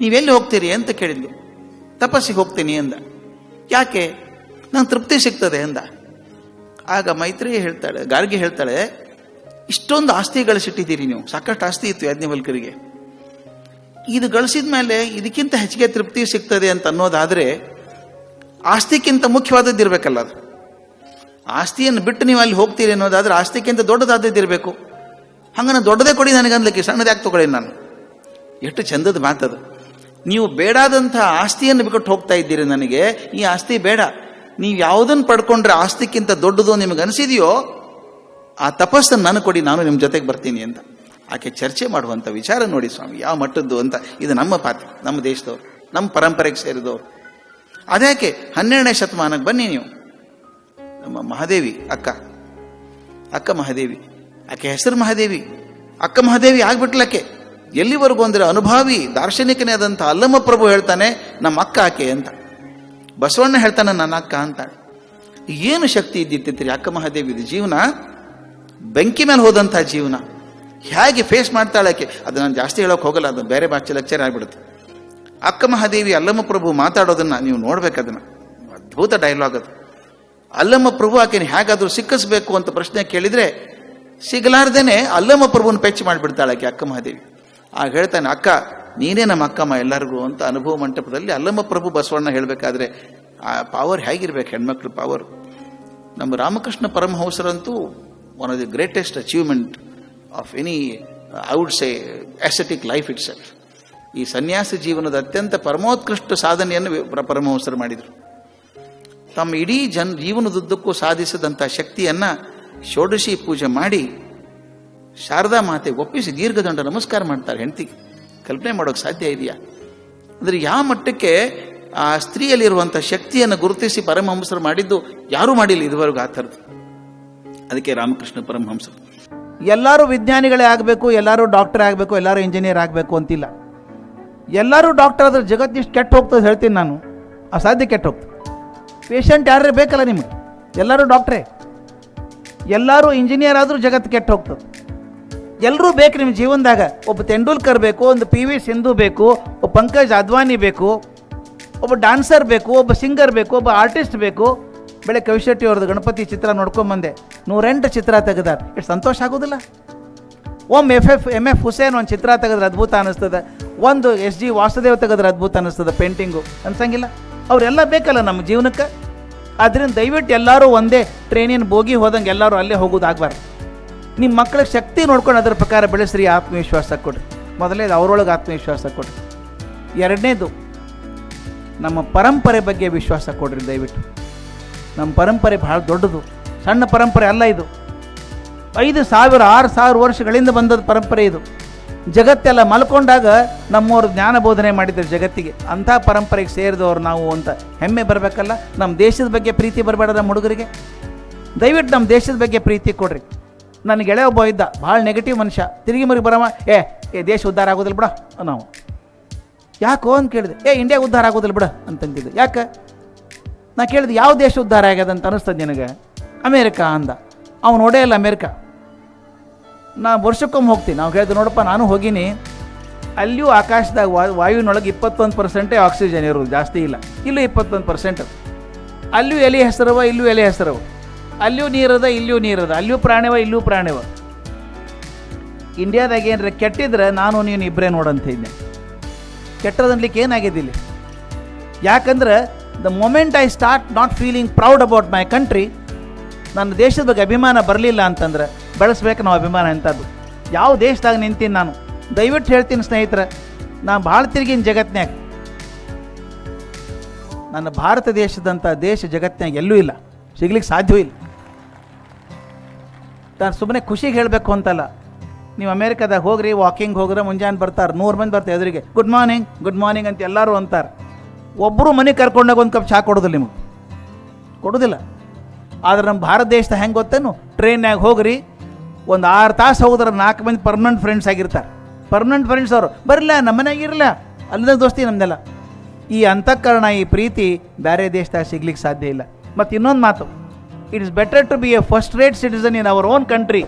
ನೀವೆಲ್ಲಿ ಹೋಗ್ತೀರಿ ಅಂತ ಕೇಳಿದ್ಲು. ತಪಸ್ಸಿಗೆ ಹೋಗ್ತೀನಿ ಅಂದ. ಯಾಕೆ? ನಂಗೆ ತೃಪ್ತಿ ಸಿಗ್ತದೆ ಅಂದ. ಆಗ ಮೈತ್ರೇಯಿ ಹೇಳ್ತಾಳೆ, ಗಾರ್ಗಿ ಹೇಳ್ತಾಳೆ, ಇಷ್ಟೊಂದು ಆಸ್ತಿ ಗಳಿಸಿಟ್ಟಿದ್ದೀರಿ ನೀವು, ಸಾಕಷ್ಟು ಆಸ್ತಿ ಇತ್ತು ಯಾಜ್ಞವಲ್ಕರಿಗೆ. ಇದು ಗಳಿಸಿದ ಮೇಲೆ ಇದಕ್ಕಿಂತ ಹೆಚ್ಚಿಗೆ ತೃಪ್ತಿ ಸಿಗ್ತದೆ ಅಂತ ಅನ್ನೋದಾದರೆ ಆಸ್ತಿಕ್ಕಿಂತ ಮುಖ್ಯವಾದದ್ದು ಇರಬೇಕಲ್ಲ. ಅದು ಆಸ್ತಿಯನ್ನು ಬಿಟ್ಟು ನೀವು ಅಲ್ಲಿ ಹೋಗ್ತೀರಿ ಅನ್ನೋದಾದ್ರೆ ಆಸ್ತಿಕ್ಕಿಂತ ದೊಡ್ಡದಾದದ್ದಿರಬೇಕು. ಹಂಗನ ದೊಡ್ಡದೇ ಕೊಡಿ ನನಗನ್ಲಿಕ್ಕೆ, ಸಣ್ಣದ್ಯಾಕೆ ತಗೊಳ್ಳಿ ನಾನು. ಎಷ್ಟು ಚಂದದ ಮಾತದು. ನೀವು ಬೇಡಾದಂಥ ಆಸ್ತಿಯನ್ನು ಬಿಟ್ಟು ಹೋಗ್ತಾ ಇದ್ದೀರಿ, ನನಗೆ ಈ ಆಸ್ತಿ ಬೇಡ, ನೀವು ಯಾವುದನ್ನು ಪಡ್ಕೊಂಡ್ರೆ ಆಸ್ತಿಕ್ಕಿಂತ ದೊಡ್ಡದು ನಿಮಗೆ ಅನಿಸಿದೆಯೋ ಆ ತಪಸ್ಸನ್ನು ನಾನು ಕೊಡಿ, ನಾನು ನಿಮ್ಮ ಜೊತೆಗೆ ಬರ್ತೀನಿ ಅಂತ. ಆಕೆ ಚರ್ಚೆ ಮಾಡುವಂಥ ವಿಚಾರ ನೋಡಿ ಸ್ವಾಮಿ ಯಾವ ಮಟ್ಟದ್ದು ಅಂತ. ಇದು ನಮ್ಮ ಪಾತ್ರ, ನಮ್ಮ ದೇಶದವ್ರು, ನಮ್ಮ ಪರಂಪರೆಗೆ ಸೇರಿದವರು. ಅದ್ಯಾಕೆ 12ನೇ ಶತಮಾನಕ್ಕೆ ಬನ್ನಿ ನೀವು. ನಮ್ಮ ಮಹಾದೇವಿ ಅಕ್ಕ ಮಹಾದೇವಿ, ಆಕೆ ಹೆಸರು ಮಹಾದೇವಿ, ಅಕ್ಕ ಮಹಾದೇವಿ ಆಗ್ಬಿಟ್ಲಕ್ಕೆ. ಎಲ್ಲಿವರೆಗೂ ಅಂದರೆ ಅನುಭಾವಿ ದಾರ್ಶನಿಕನೇ ಆದಂಥ ಅಲ್ಲಮ್ಮ ಪ್ರಭು ಹೇಳ್ತಾನೆ, ನಮ್ಮ ಅಕ್ಕ ಆಕೆ ಅಂತ. ಬಸವಣ್ಣ ಹೇಳ್ತಾನೆ ನನ್ನ ಅಕ್ಕ ಅಂತ. ಏನು ಶಕ್ತಿ ಇದ್ದಿತ್ತಿತ್ರಿ ಅಕ್ಕ ಮಹಾದೇವಿದು ಜೀವನ. ಬೆಂಕಿ ಮೇಲೆ ಹೋದಂಥ ಜೀವನ. ಹೇಗೆ ಫೇಸ್ ಮಾಡ್ತಾಳಕ್ಕೆ ಅದು ನಾನು ಜಾಸ್ತಿ ಹೇಳೋಕೆ ಹೋಗಲ್ಲ, ಅದು ಬೇರೆ ಭಾಷೆ ಲೆಕ್ಚರ್ ಆಗಿಬಿಡುತ್ತೆ. ಅಕ್ಕ ಮಹಾದೇವಿ ಅಲ್ಲಮ್ಮ ಪ್ರಭು ಮಾತಾಡೋದನ್ನ ನೀವು ನೋಡ್ಬೇಕು. ಅದನ್ನ ಅದ್ಭುತ ಡೈಲಾಗ್ ಅದು. ಅಲ್ಲಮ್ಮ ಪ್ರಭು ಆಕೆನ ಹೇಗಾದ್ರೂ ಸಿಕ್ಕಿಸ್ಬೇಕು ಅಂತ ಪ್ರಶ್ನೆ ಕೇಳಿದ್ರೆ ಸಿಗಲಾರ್ದೇನೆ ಅಲ್ಲಮ್ಮ ಪ್ರಭುನ ಪೆಚ್ಚು ಮಾಡಿಬಿಡ್ತಾಳೆ ಆಕೆ ಅಕ್ಕ ಮಹಾದೇವಿ. ಆಗ ಹೇಳ್ತಾನೆ, ಅಕ್ಕ ನೀನೇ ನಮ್ಮ ಅಕ್ಕಮ್ಮ ಎಲ್ಲರಿಗೂ ಅಂತ ಅನುಭವ ಮಂಟಪದಲ್ಲಿ ಅಲ್ಲಮ್ಮ ಪ್ರಭು ಬಸವಣ್ಣ ಹೇಳಬೇಕಾದ್ರೆ ಆ ಪವರ್ ಹೇಗಿರ್ಬೇಕು, ಹೆಣ್ಮಕ್ಳು ಪವರ್. ನಮ್ಮ ರಾಮಕೃಷ್ಣ ಪರಮಹಂಸರಂತೂ one of the greatest achievement of any I would say ascetic life itself. ಈ ಸನ್ಯಾಸ ಜೀವನದ ಅತ್ಯಂತ ಪರಮೋತ್ಕೃಷ್ಟ ಸಾಧನೆಯನ್ನು ಪರಮಹಂಸರು ಮಾಡಿದರು. ತಮ್ಮ ಇಡೀ ಜೀವನದುದ್ದಕ್ಕೂ ಸಾಧಿಸಿದಂಥ ಶಕ್ತಿಯನ್ನ ಷೋಡಶಿ ಪೂಜೆ ಮಾಡಿ ಶಾರದಾ ಮಾತೆ ಒಪ್ಪಿಸಿ ದೀರ್ಘದಂಡ ನಮಸ್ಕಾರ ಮಾಡ್ತಾರೆ ಹೆಂಡತಿಗೆ. ಕಲ್ಪನೆ ಮಾಡೋಕೆ ಸಾಧ್ಯ ಇದೆಯಾ? ಅಂದರೆ ಯಾವ ಮಟ್ಟಕ್ಕೆ ಆ ಸ್ತ್ರೀಯಲ್ಲಿರುವಂಥ ಶಕ್ತಿಯನ್ನು ಗುರುತಿಸಿ ಪರಮಹಂಸರು ಮಾಡಿದ್ದು ಯಾರೂ ಮಾಡಿಲ್ಲ ಇದುವರೆಗೂ ಆ ಥರದ್ದು. ಅದಕ್ಕೆ ರಾಮಕೃಷ್ಣ ಪರಮಹಂಸರು ಎಲ್ಲರೂ ವಿಜ್ಞಾನಿಗಳೇ ಆಗಬೇಕು, ಎಲ್ಲರೂ ಡಾಕ್ಟರ್ ಆಗಬೇಕು, ಎಲ್ಲರೂ ಇಂಜಿನಿಯರ್ ಆಗಬೇಕು ಅಂತಿಲ್ಲ. ಎಲ್ಲರೂ ಡಾಕ್ಟರ್ ಆದ್ರೆ ಜಗತ್ತಿಷ್ಟು ಕೆಟ್ಟು ಹೋಗ್ತದೆ ಹೇಳ್ತೀನಿ ನಾನು. ಅಸಾಧ್ಯ ಕೆಟ್ಟು ಹೋಗ್ತದೆ. ಪೇಷಂಟ್ ಯಾರೇ ಬೇಕಲ್ಲ ನಿಮಗೆ, ಎಲ್ಲರೂ ಡಾಕ್ಟ್ರೇ. ಎಲ್ಲರೂ ಇಂಜಿನಿಯರ್ ಆದರೂ ಜಗತ್ತು ಕೆಟ್ಟು ಹೋಗ್ತದೆ. ಎಲ್ಲರೂ ಬೇಕು ನಿಮ್ಮ ಜೀವನದಾಗ. ಒಬ್ಬ ತೆಂಡೂಲ್ಕರ್ ಬೇಕು, ಒಂದು PV ಸಿಂಧು ಬೇಕು, ಒಬ್ಬ ಪಂಕಜ್ ಅದ್ವಾನಿ ಬೇಕು, ಒಬ್ಬ ಡಾನ್ಸರ್ ಬೇಕು, ಒಬ್ಬ ಸಿಂಗರ್ ಬೇಕು, ಒಬ್ಬ ಆರ್ಟಿಸ್ಟ್ ಬೇಕು. ಬೆಳೆ ಕವಿಶೆಟ್ಟಿ ಅವ್ರದ್ದು ಗಣಪತಿ ಚಿತ್ರ ನೋಡ್ಕೊಂಬಂದೆ, 108 ಚಿತ್ರ ತೆಗೆದಾರೆ. ಎಷ್ಟು ಸಂತೋಷ ಆಗೋದಿಲ್ಲ? MF ಹುಸೇನ್ ಒಂದು ಚಿತ್ರ ತೆಗೆದ್ರೆ ಅದ್ಭುತ ಅನ್ನಿಸ್ತದೆ, ಒಂದು SG ವಾಸುದೇವ್ ತೆಗೆದ್ರೆ ಅದ್ಭುತ ಅನ್ನಿಸ್ತದೆ ಪೇಂಟಿಂಗು, ಅನ್ಸಂಗಿಲ್ಲ? ಅವರೆಲ್ಲ ಬೇಕಲ್ಲ ನಮ್ಮ ಜೀವನಕ್ಕೆ. ಆದ್ದರಿಂದ ದಯವಿಟ್ಟು ಎಲ್ಲರೂ ಒಂದೇ ಟ್ರೈನಿನ ಬೋಗಿ ಹೋದಂಗೆ ಎಲ್ಲರೂ ಅಲ್ಲೇ ಹೋಗೋದಾಗಬಾರ್ದು. ನಿಮ್ಮ ಮಕ್ಕಳಿಗೆ ಶಕ್ತಿ ನೋಡ್ಕೊಂಡು ಅದರ ಪ್ರಕಾರ ಬೆಳೆಸ್ರಿ, ಆತ್ಮವಿಶ್ವಾಸ ಕೊಡ್ರಿ. ಮೊದಲನೇದು ಅವರೊಳಗೆ ಆತ್ಮವಿಶ್ವಾಸ ಕೊಡ್ರಿ. ಎರಡನೇದು ನಮ್ಮ ಪರಂಪರೆ ಬಗ್ಗೆ ವಿಶ್ವಾಸ ಕೊಡ್ರಿ ದಯವಿಟ್ಟು. ನಮ್ಮ ಪರಂಪರೆ ಬಹಳ ದೊಡ್ಡದು, ಸಣ್ಣ ಪರಂಪರೆ ಅಲ್ಲ ಇದು. 5,000 6,000 ವರ್ಷಗಳಿಂದ ಬಂದದ ಪರಂಪರೆ ಇದು. ಜಗತ್ತೆಲ್ಲ ಮಲ್ಕೊಂಡಾಗ ನಮ್ಮವರು ಜ್ಞಾನ ಬೋಧನೆ ಮಾಡಿದ್ದಾರೆ ಜಗತ್ತಿಗೆ. ಅಂಥ ಪರಂಪರೆಗೆ ಸೇರಿದವರು ನಾವು ಅಂತ ಹೆಮ್ಮೆ ಬರಬೇಕಲ್ಲ. ನಮ್ಮ ದೇಶದ ಬಗ್ಗೆ ಪ್ರೀತಿ ಬರಬೇಡ ನಮ್ಮ ಹುಡುಗರಿಗೆ. ದಯವಿಟ್ಟು ನಮ್ಮ ದೇಶದ ಬಗ್ಗೆ ಪ್ರೀತಿ ಕೊಡ್ರಿ. ನನ್ನ ಗೆಳೆಯ ಒಬ್ಬ ಇದ್ದ, ಭಾಳ ನೆಗೆಟಿವ್ ಮನುಷ್ಯ. ತಿರುಗಿ ಮರಿಗೆ ಬರವ, ಏ ದೇಶ ಉದ್ಧಾರ ಆಗೋದಿಲ್ಲ ಬಿಡ ನಾವು. ಯಾಕೋ ಅಂತ ಕೇಳಿದೆ. ಇಂಡಿಯಾ ಉದ್ಧಾರ ಆಗೋದಿಲ್ಲ ಬಿಡ ಅಂತಂತಿದ್ದು. ಯಾಕೆ? ನಾ ಕೇಳಿದೆ, ಯಾವ ದೇಶ ಉದ್ಧಾರ ಆಗ್ಯದ ಅಂತ ಅನಿಸ್ತದೆ ನಿನಗೆ? ಅಮೇರಿಕಾ ಅಂದ. ಅವ್ನು ನೋಡೇ ಇಲ್ಲ ಅಮೇರಿಕಾ. ನಾ ವರ್ಷಕ್ಕೊಮ್ಮೆ ಹೋಗ್ತೀನಿ. ನಾವು ಹೇಳಿದೆ, ನೋಡಪ್ಪ ನಾನು ಹೋಗೀನಿ, ಅಲ್ಲಿಯೂ ಆಕಾಶದಾಗ ವಾಯುವಿನೊಳಗೆ 21% ಆಕ್ಸಿಜನ್ ಇರೋದು, ಜಾಸ್ತಿ ಇಲ್ಲ. ಇಲ್ಲೂ 21%. ಅಲ್ಲಿಯೂ ಎಲೆ ಹೆಸರವ, ಇಲ್ಲೂ ಎಲೆ ಹೆಸರವ. ಅಲ್ಲಿಯೂ ನೀರದ, ಇಲ್ಲಿಯೂ ನೀರದ. ಅಲ್ಲಿಯೂ ಪ್ರಾಣಿವ, ಇಲ್ಲೂ ಪ್ರಾಣಿವ. ಇಂಡಿಯಾದಾಗ ಏನ್ರ ಕೆಟ್ಟಿದ್ರೆ ನಾನು ನೀನು ಇಬ್ಬರೇ ನೋಡಂತ ಇದ್ದೆ. ಕೆಟ್ಟದನ್ಲಿಕ್ಕೆ ಏನಾಗಿದ್ದಿಲ್ಲ. ಯಾಕಂದ್ರೆ the moment I start not feeling proud about my country, ನನ್ನ ದೇಶದ ಬಗ್ಗೆ ಅಭಿಮಾನ ಬರಲಿಲ್ಲ ಅಂತಂದ್ರೆ ಬೆಳೆಸ್ಬೇಕು ನಾವು ಅಭಿಮಾನ ಎಂಥದ್ದು. ಯಾವ ದೇಶದಾಗ ನಿಂತೀನಿ ನಾನು. ದಯವಿಟ್ಟು ಹೇಳ್ತೀನಿ ಸ್ನೇಹಿತರೆ, ನಾನು ಭಾಳ ತಿರುಗಿನ ಜಗತ್ತಿನಾಗ. ನನ್ನ ಭಾರತ ದೇಶದಂಥ ದೇಶ ಜಗತ್ತಿನಾಗ ಎಲ್ಲೂ ಇಲ್ಲ, ಸಿಗ್ಲಿಕ್ಕೆ ಸಾಧ್ಯವೂ ಇಲ್ಲ. ನಾನು ಸುಮ್ಮನೆ ಖುಷಿಗೆ ಹೇಳಬೇಕು ಅಂತಲ್ಲ. ನೀವು ಅಮೇರಿಕಾದಾಗ ಹೋಗ್ರಿ, ವಾಕಿಂಗ್ ಹೋಗ್ರೆ ಮುಂಜಾನೆ ಬರ್ತಾರೆ 100 ಮಂದಿ ಬರ್ತಾರೆ ಎದುರಿಗೆ, ಗುಡ್ ಮಾರ್ನಿಂಗ್ ಗುಡ್ ಮಾರ್ನಿಂಗ್ ಅಂತ ಎಲ್ಲರೂ ಅಂತಾರೆ. ಒಬ್ಬರು ಮನೆ ಕರ್ಕೊಂಡಾಗ ಒಂದು ಕಪ್ ಚಹಾ ಕೊಡೋದಿಲ್ಲ ನಿಮಗೆ, ಕೊಡೋದಿಲ್ಲ. ಆದರೆ ನಮ್ಮ ಭಾರತ ದೇಶದ ಹೆಂಗೆ ಗೊತ್ತೇನು? ಟ್ರೈನ್ಯಾಗ ಹೋಗ್ರಿ, ಒಂದು 6 ತಾಸು ಹೋಗಿದ್ರೆ 4 ಮಂದಿ ಪರ್ಮನೆಂಟ್ ಫ್ರೆಂಡ್ಸ್ ಆಗಿರ್ತಾರೆ. ಪರ್ಮನೆಂಟ್ ಫ್ರೆಂಡ್ಸ್ ಅವರು ಬರಲ್ಲ, ನಮ್ಮ ಮನೆಯಾಗ ಇರಲ್ಲ, ಅಲ್ಲಿಂದ ದೋಸ್ತಿ ನಮ್ದೆಲ್ಲ. ಈ ಅಂತಃಕರಣ, ಈ ಪ್ರೀತಿ ಬೇರೆ ದೇಶದಾಗ ಸಿಗ್ಲಿಕ್ಕೆ ಸಾಧ್ಯ ಇಲ್ಲ. ಮತ್ತು ಇನ್ನೊಂದು ಮಾತು, it is better to be a first rate citizen in our own country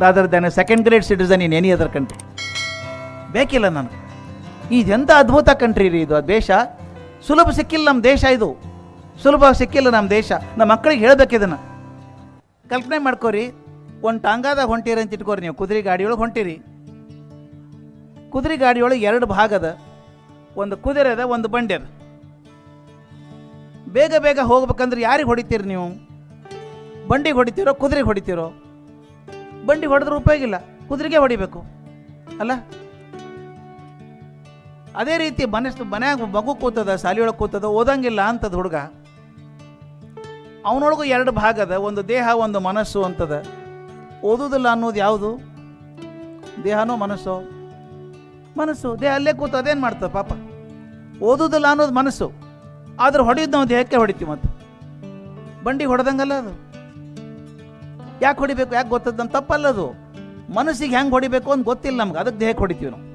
rather than a second grade citizen in any other country. ಬೇಕಿಲ್ಲ ನನಗೆ. ಇದೆಂಥ ಅದ್ಭುತ ಕಂಟ್ರಿ ರೀ ಇದು. ದೇಶ ಸುಲಭ ಸಿಕ್ಕಿಲ್ಲ ನಮ್ಮ ದೇಶ. ಇದು ಸುಲಭ ಸಿಕ್ಕಿಲ್ಲ ನಮ್ಮ ದೇಶ. ನಮ್ಮ ಮಕ್ಕಳಿಗೆ ಹೇಳ್ಬೇಕು ಇದನ್ನು. ಕಲ್ಪನೆ ಮಾಡ್ಕೋರಿ, ಒಂದು ಟಾಂಗಾದಾಗ ಹೊಂಟಿರಿ ಅಂತ ಇಟ್ಕೋರಿ. ನೀವು ಕುದುರೆ ಗಾಡಿಯೊಳಗೆ ಹೊಂಟಿರಿ. ಕುದುರೆ ಗಾಡಿಯೊಳಗೆ 2 ಭಾಗ ಅದ. ಒಂದು ಕುದುರೆ ಅದ, ಒಂದು ಬಂಡಿ ಅದ. ಬೇಗ ಬೇಗ ಹೋಗ್ಬೇಕಂದ್ರೆ ಯಾರಿಗೆ ಹೊಡಿತೀರಿ ನೀವು? ಬಂಡಿಗೆ ಹೊಡಿತೀರೋ, ಕುದುರೆಗೆ ಹೊಡಿತೀರೋ? ಬಂಡಿಗೆ ಹೊಡೆದ್ರೆ ಉಪಯೋಗ ಇಲ್ಲ, ಕುದುರೆಗೆ ಹೊಡಿಬೇಕು ಅಲ್ಲ? ಅದೇ ರೀತಿ ಮನ್ಯಾಗ ಮಗು ಕೂತದ, ಶಾಲೆಯೊಳಗೆ ಕೂತದ, ಓದಂಗಿಲ್ಲ ಅಂತದ ಹುಡುಗ. ಅವನೊಳಗೂ 2 ಭಾಗ ಅದ, ಒಂದು ದೇಹ ಒಂದು ಮನಸ್ಸು ಅಂತದ. ಓದುವುದಿಲ್ಲ ಅನ್ನೋದು ಯಾವುದು? ದೇಹನೋ ಮನಸ್ಸು? ಮನಸ್ಸು. ದೇಹ ಅಲ್ಲೇ ಕೂತು ಅದೇನು ಮಾಡ್ತದೆ ಪಾಪ. ಓದುವುದಿಲ್ಲ ಅನ್ನೋದು ಮನಸ್ಸು, ಆದ್ರೆ ಹೊಡಿಯೋದು ನಾವು ದೇಹಕ್ಕೆ ಹೊಡಿತೀವಿ. ಮತ್ತು ಬಂಡಿಗೆ ಹೊಡೆದಂಗಲ್ಲ ಅದು. ಯಾಕೆ ಹೊಡಿಬೇಕು? ಯಾಕೆ ಗೊತ್ತದ? ನಮ್ಮ ತಪ್ಪಲ್ಲದು. ಮನಸ್ಸಿಗೆ ಹೆಂಗೆ ಹೊಡಿಬೇಕು ಅಂತ ಗೊತ್ತಿಲ್ಲ ನಮ್ಗೆ, ಅದಕ್ಕೆ ದೇಹಕ್ಕೆ ಹೊಡಿತೀವಿ ನಾವು.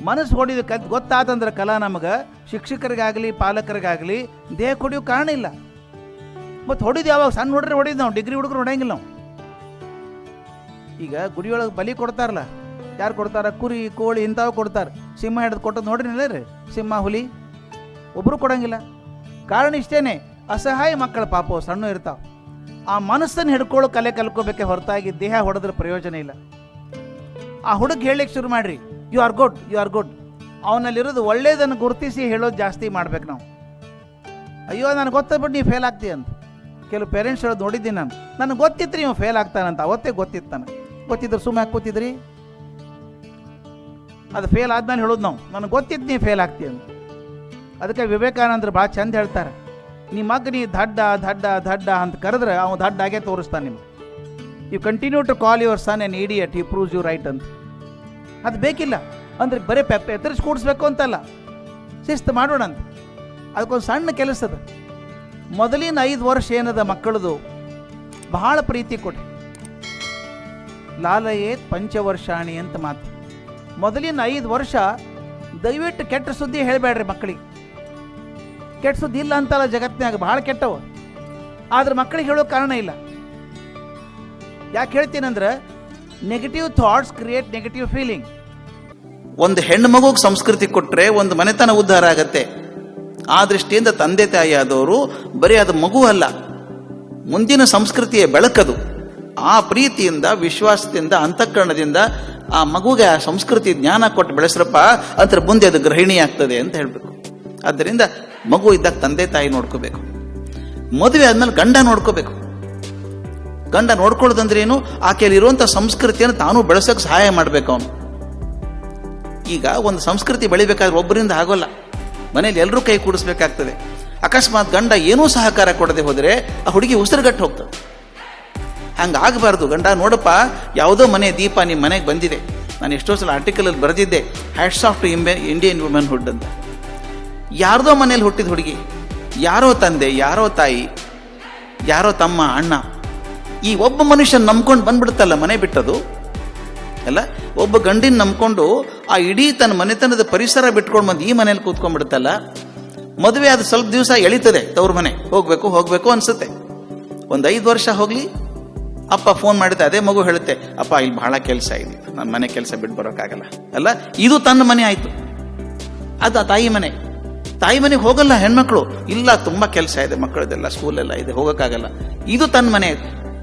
ಮನಸ್ಸು ಹೊಡಿದು ಗೊತ್ತಾತಂದ್ರೆ ಕಲಾ ನಮಗೆ ಶಿಕ್ಷಕರಿಗಾಗಲಿ ಪಾಲಕರಿಗಾಗಲಿ ದೇಹ ಹೊಡಿಯೋ ಕಾರಣ ಇಲ್ಲ. ಮತ್ತು ಹೊಡಿದು ಯಾವಾಗ ಸಣ್ಣ ಹುಡ್ರೆ ಹೊಡಿದು ನಾವು, ಡಿಗ್ರಿ ಹುಡುಗರು ಹೊಡೆಯಂಗಿಲ್ಲ ನಾವು. ಈಗ ಗುಡಿಯೊಳಗೆ ಬಲಿ ಕೊಡ್ತಾರಲ್ಲ, ಯಾರು ಕೊಡ್ತಾರ? ಕುರಿ ಕೋಳಿ ಇಂಥವು ಕೊಡ್ತಾರೆ. ಸಿಂಹ ಹಿಡಿದು ಕೊಟ್ಟದ್ದು ನೋಡ್ರಿ ರೀ, ಸಿಂಹ ಹುಲಿ ಒಬ್ಬರು ಕೊಡಂಗಿಲ್ಲ. ಕಾರಣ ಇಷ್ಟೇನೆ, ಅಸಹಾಯ ಮಕ್ಕಳ ಪಾಪ ಸಣ್ಣ ಇರ್ತಾವೆ. ಆ ಮನಸ್ಸನ್ನು ಹಿಡ್ಕೊಳ್ಳೋ ಕಲೆ ಕಲ್ಕೋಬೇಕೆ ಹೊರತಾಗಿ ದೇಹ ಹೊಡೆದ್ರೆ ಪ್ರಯೋಜನ ಇಲ್ಲ. ಆ ಹುಡುಗ ಹೇಳಲಿಕ್ಕೆ ಶುರು ಮಾಡ್ರಿ, you are good, you are good. ಅವನಲ್ಲಿರೋದು ಒಳ್ಳೇದನ್ನು ಗುರುತಿಸಿ ಹೇಳೋದು ಜಾಸ್ತಿ ಮಾಡ್ಬೇಕು ನಾವು. ಅಯ್ಯೋ ನನಗೆ ಗೊತ್ತಾಗ್ಬಿಟ್ಟು ನೀವು ಫೇಲ್ ಆಗ್ತೀಯ ಅಂತ ಕೆಲವು ಪೇರೆಂಟ್ಸ್ ಹೇಳೋದು ನೋಡಿದ್ದೀನಿ ನಾನು. ನನಗೆ ಗೊತ್ತಿತ್ತು ನೀವು ಫೇಲ್ ಆಗ್ತಾನಂತ, ಅವತ್ತೇ ಗೊತ್ತಿತ್ತು ನನಗೆ. ಗೊತ್ತಿದ್ರು ಸುಮ್ಮನೆ ಯಾಕೆ ಕೂತಿದ್ರಿ? ಅದು ಫೇಲ್ ಆದ್ಮೇಲೆ ಹೇಳೋದು ನಾವು, ನನಗೆ ಗೊತ್ತಿತ್ತು ನೀವು ಫೇಲ್ ಆಗ್ತೀಯ ಅಂತ. ಅದಕ್ಕೆ ವಿವೇಕಾನಂದರು ಭಾಳ ಚಂದ ಹೇಳ್ತಾರೆ, ನಿಮ್ಮ ಮಗ ನೀ ದಡ್ಡ ದಡ್ಡ ದಡ್ಡ ಅಂತ ಕರೆದ್ರೆ ಅವನು ದಡ್ಡ ಆಗೇ ತೋರಿಸ್ತಾನೆ ನಿಮ್ಗೆ. You continue to call your son an idiot, you proves you right ಅಂತ. ಅದು ಬೇಕಿಲ್ಲ ಅಂದರೆ ಬರೀ ಎತ್ತರಿಸಿ ಕೂಡಿಸ್ಬೇಕು ಅಂತಲ್ಲ, ಶಿಸ್ತು ಮಾಡೋಣ ಅಂತ. ಅದಕ್ಕೊಂದು ಸಣ್ಣ ಕೆಲಸದ ಮೊದಲಿನ 5 ವರ್ಷ ಏನದ ಮಕ್ಕಳದು ಬಹಳ ಪ್ರೀತಿ ಕೊಡಿ. ಲಾಲಯೇತ್ ಪಂಚವರ್ಷಾಣಿ ಅಂತ ಮಾತು. ಮೊದಲಿನ 5 ವರ್ಷ ದಯವಿಟ್ಟು ಕೆಟ್ಟ ಸುದ್ದಿ ಹೇಳಬೇಡ್ರಿ ಮಕ್ಕಳಿಗೆ. ಕೆಟ್ಟ ಸುದ್ದಿ ಇಲ್ಲ ಅಂತಲ್ಲ ಜಗತ್ತಿನಾಗ, ಬಹಳ ಕೆಟ್ಟವು. ಆದ್ರೆ ಮಕ್ಕಳಿಗೆ ಹೇಳೋ ಕಾರಣ ಇಲ್ಲ. ಯಾಕೆ ಹೇಳ್ತೀನಂದ್ರೆ negative thoughts create negative feeling. ಒಂದು ಹೆಣ್ಣು ಮಗುಗೆ ಸಂಸ್ಕೃತಿ ಕೊಟ್ಟರೆ ಒಂದು ಮನೆತನ ಉದ್ಧಾರ ಆಗತ್ತೆ. ಆ ದೃಷ್ಟಿಯಿಂದ ತಂದೆ ತಾಯಿ ಆದವರು ಬರೀ ಅದು ಮಗು ಅಲ್ಲ, ಮುಂದಿನ ಸಂಸ್ಕೃತಿಯ ಬೆಳಕದು. ಆ ಪ್ರೀತಿಯಿಂದ, ವಿಶ್ವಾಸದಿಂದ, ಅಂತಃಕರಣದಿಂದ ಆ ಮಗುಗೆ ಆ ಸಂಸ್ಕೃತಿ ಜ್ಞಾನ ಕೊಟ್ಟು ಬೆಳೆಸ್ರಪ್ಪ ಅಂತರ ಮುಂದೆ ಅದು ಗೃಹಿಣಿ ಆಗ್ತದೆ ಅಂತ ಹೇಳ್ಬೇಕು. ಆದ್ದರಿಂದ ಮಗು ಇದ್ದಾಗ ತಂದೆ ತಾಯಿ ನೋಡ್ಕೋಬೇಕು. ಮದುವೆ ಆದ್ಮೇಲೆ ಗಂಡ ನೋಡ್ಕೋಬೇಕು. ಗಂಡ ನೋಡ್ಕೊಳ್ಳೋದಂದ್ರೇನು? ಆಕೆಯಲ್ಲಿರುವಂಥ ಸಂಸ್ಕೃತಿಯನ್ನು ತಾನು ಬೆಳೆಸೋಕೆ ಸಹಾಯ ಮಾಡ್ಬೇಕು ಅವನು. ಈಗ ಒಂದು ಸಂಸ್ಕೃತಿ ಬೆಳಿಬೇಕಾದ್ರೆ ಒಬ್ಬರಿಂದ ಆಗೋಲ್ಲ, ಮನೇಲಿ ಎಲ್ಲರೂ ಕೈ ಕೂಡಿಸ್ಬೇಕಾಗ್ತದೆ. ಅಕಸ್ಮಾತ್ ಗಂಡ ಏನೂ ಸಹಕಾರ ಕೊಡದೆ ಹೋದರೆ ಆ ಹುಡುಗಿ ಉಸಿರುಗಟ್ಟು ಹೋಗ್ತದೆ. ಹಂಗಾಗಬಾರ್ದು. ಗಂಡ ನೋಡಪ್ಪ, ಯಾವುದೋ ಮನೆ ದೀಪ ನಿಮ್ಮ ಮನೆಗೆ ಬಂದಿದೆ. ನಾನು ಎಷ್ಟೋ ಸಲ ಆರ್ಟಿಕಲಲ್ಲಿ ಬರೆದಿದ್ದೆ, ಹ್ಯಾಟ್ಸ್ ಆಫ್ ಟು ಇಂಡಿಯನ್ ವುಮೆನ್ಹುಡ್ ಅಂತ. ಯಾರ್ದೋ ಮನೇಲಿ ಹುಟ್ಟಿದ ಹುಡುಗಿ, ಯಾರೋ ತಂದೆ, ಯಾರೋ ತಾಯಿ, ಯಾರೋ ತಮ್ಮ, ಅಣ್ಣ, ಈ ಒಬ್ಬ ಮನುಷ್ಯನ ನಂಬ್ಕೊಂಡು ಬಂದ್ಬಿಡುತ್ತಲ್ಲ ಮನೆ ಬಿಟ್ಟದು ಅಲ್ಲ. ಒಬ್ಬ ಗಂಡಿನ ನಂಬ್ಕೊಂಡು ಆ ಇಡೀ ತನ್ನ ಮನೆತನದ ಪರಿಸರ ಬಿಟ್ಕೊಂಡು ಬಂದು ಈ ಮನೇಲಿ ಕೂತ್ಕೊಂಡ್ಬಿಡುತ್ತಲ್ಲ. ಮದುವೆ ಅದು ಸ್ವಲ್ಪ ದಿವಸ ಎಳಿತದೆ, ತವ್ರ ಮನೆ ಹೋಗ್ಬೇಕು ಅನ್ಸುತ್ತೆ. ಒಂದು 5 ವರ್ಷ ಹೋಗ್ಲಿ, ಅಪ್ಪ ಫೋನ್ ಮಾಡಿದ್ರೆ ಅದೇ ಮಗು ಹೇಳುತ್ತೆ, ಅಪ್ಪ ಇಲ್ಲಿ ಬಹಳ ಕೆಲಸ ಇದೆ, ನನ್ನ ಮನೆ ಕೆಲಸ ಬಿಟ್ಟು ಬರೋಕ್ಕಾಗಲ್ಲ ಅಲ್ಲ. ಇದು ತನ್ನ ಮನೆ ಆಯ್ತು. ಅದು ತಾಯಿ ಮನೆ. ತಾಯಿ ಮನೆಗೆ ಹೋಗಲ್ಲ ಹೆಣ್ಮಕ್ಳು, ಇಲ್ಲ ತುಂಬಾ ಕೆಲಸ ಇದೆ, ಮಕ್ಕಳದೆಲ್ಲ ಸ್ಕೂಲೆಲ್ಲ ಇದೆ, ಹೋಗೋಕ್ಕಾಗಲ್ಲ. ಇದು ತನ್ನ ಮನೆ.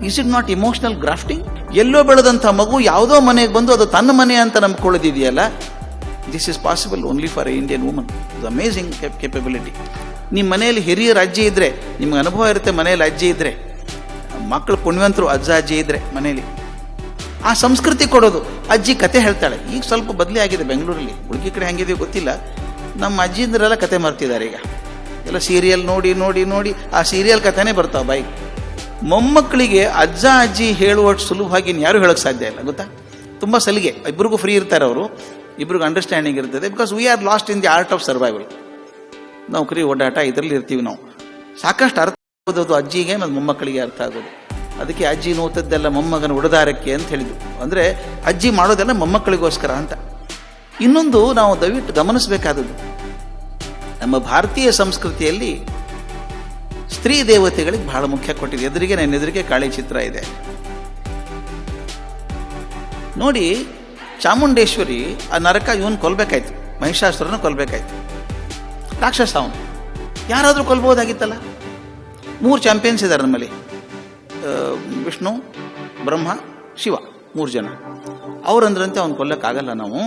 Is it not emotional grafting? ಎಲ್ಲೋ ಬೆಳೆದಂಥ ಮಗು ಯಾವುದೋ ಮನೆಗೆ ಬಂದು ಅದು ತನ್ನ ಮನೆ ಅಂತ ನಂಬ್ಕೊಳ್ಳೋದಿದೆಯಲ್ಲ. This is possible only for a Indian woman. Is amazing capability. ನಿಮ್ಮ ಮನೆಯಲ್ಲಿ ಹಿರಿಯರ ಅಜ್ಜಿ ಇದ್ರೆ, ನಿಮ್ಗೆ ಅನುಭವ ಇರುತ್ತೆ. ಮನೆಯಲ್ಲಿ ಅಜ್ಜಿ ಇದ್ರೆ, ಮಕ್ಕಳು ಪುಣ್ಯವಂತರು ಅಜ್ಜ ಅಜ್ಜಿ ಇದ್ರೆ ಮನೇಲಿ ಆ ಸಂಸ್ಕೃತಿ ಕೊಡೋದು. ಅಜ್ಜಿ ಕತೆ ಹೇಳ್ತಾಳೆ. ಈಗ ಸ್ವಲ್ಪ ಬದಲಿ ಆಗಿದೆ ಬೆಂಗಳೂರಲ್ಲಿ, ಹುಡುಗಿ ಕಡೆ ಹೆಂಗಿದೆಯೋ ಗೊತ್ತಿಲ್ಲ. ನಮ್ಮ ಅಜ್ಜಿಂದ್ರೆಲ್ಲ ಕತೆ ಮರ್ತಿದ್ದಾರೆ ಈಗ. ಎಲ್ಲ ಸೀರಿಯಲ್ ನೋಡಿ ನೋಡಿ ನೋಡಿ ಆ ಸೀರಿಯಲ್ ಕಥೆನೇ ಬರ್ತಾವೆ ಬಾಯಿಗೆ. ಮೊಮ್ಮಕ್ಕಳಿಗೆ ಅಜ್ಜ ಅಜ್ಜಿ ಹೇಳುವಷ್ಟು ಸುಲಭವಾಗಿ ಯಾರು ಹೇಳೋಕ್ಕೆ ಸಾಧ್ಯ ಇಲ್ಲ, ಗೊತ್ತಾ? ತುಂಬ ಸಲಿಗೆ. ಇಬ್ಬರಿಗೂ ಫ್ರೀ ಇರ್ತಾರೆ ಅವರು, ಇಬ್ರಿಗೂ ಅಂಡರ್ಸ್ಟ್ಯಾಂಡಿಂಗ್ ಇರ್ತದೆ. Because we are lost in the art of survival. ನೌಕರಿ ಓಡಾಟ ಇದರಲ್ಲಿ ಇರ್ತೀವಿ ನಾವು. ಸಾಕಷ್ಟು ಅರ್ಥ ಆಗೋದು ಅಜ್ಜಿಗೆ ಮತ್ತು ಮೊಮ್ಮಕ್ಕಳಿಗೆ ಅರ್ಥ ಆಗೋದು. ಅದಕ್ಕೆ ಅಜ್ಜಿ ನೋತದ್ದೆಲ್ಲ ಮೊಮ್ಮಗನ ಉಡದಾರಕ್ಕೆ ಅಂತ ಹೇಳಿದ್ರು. ಅಂದರೆ ಅಜ್ಜಿ ಮಾಡೋದೆಲ್ಲ ಮೊಮ್ಮಕ್ಕಳಿಗೋಸ್ಕರ ಅಂತ. ಇನ್ನೊಂದು ನಾವು ದಯವಿಟ್ಟು ಗಮನಿಸಬೇಕಾದದ್ದು, ನಮ್ಮ ಭಾರತೀಯ ಸಂಸ್ಕೃತಿಯಲ್ಲಿ ಸ್ತ್ರೀ ದೇವತೆಗಳಿಗೆ ಬಹಳ ಮುಖ್ಯ ಕೊಟ್ಟಿದೆ. ಎದುರಿಗೆ ಕಾಳಿ ಚಿತ್ರ ಇದೆ ನೋಡಿ. ಚಾಮುಂಡೇಶ್ವರಿ ಆ ನರಕ ಇವನ್ ಕೊಲ್ಬೇಕಾಯ್ತು, ಮಹಿಷಾಸುರನ ಕೊಲ್ಬೇಕಾಯ್ತು. ರಾಕ್ಷಸ ಅವನು. ಯಾರಾದರೂ ಕೊಲ್ಬೋದಾಗಿತ್ತಲ್ಲ. 3 ಚಾಂಪಿಯನ್ಸ್ ಇದ್ದಾರೆ ನಮ್ಮಲ್ಲಿ, ವಿಷ್ಣು, ಬ್ರಹ್ಮ, ಶಿವ, 3 ಜನ. ಅವ್ರಂದ್ರಂತೆ ಅವ್ನು ಕೊಲ್ಲಕ್ಕಾಗಲ್ಲ ನಾವು,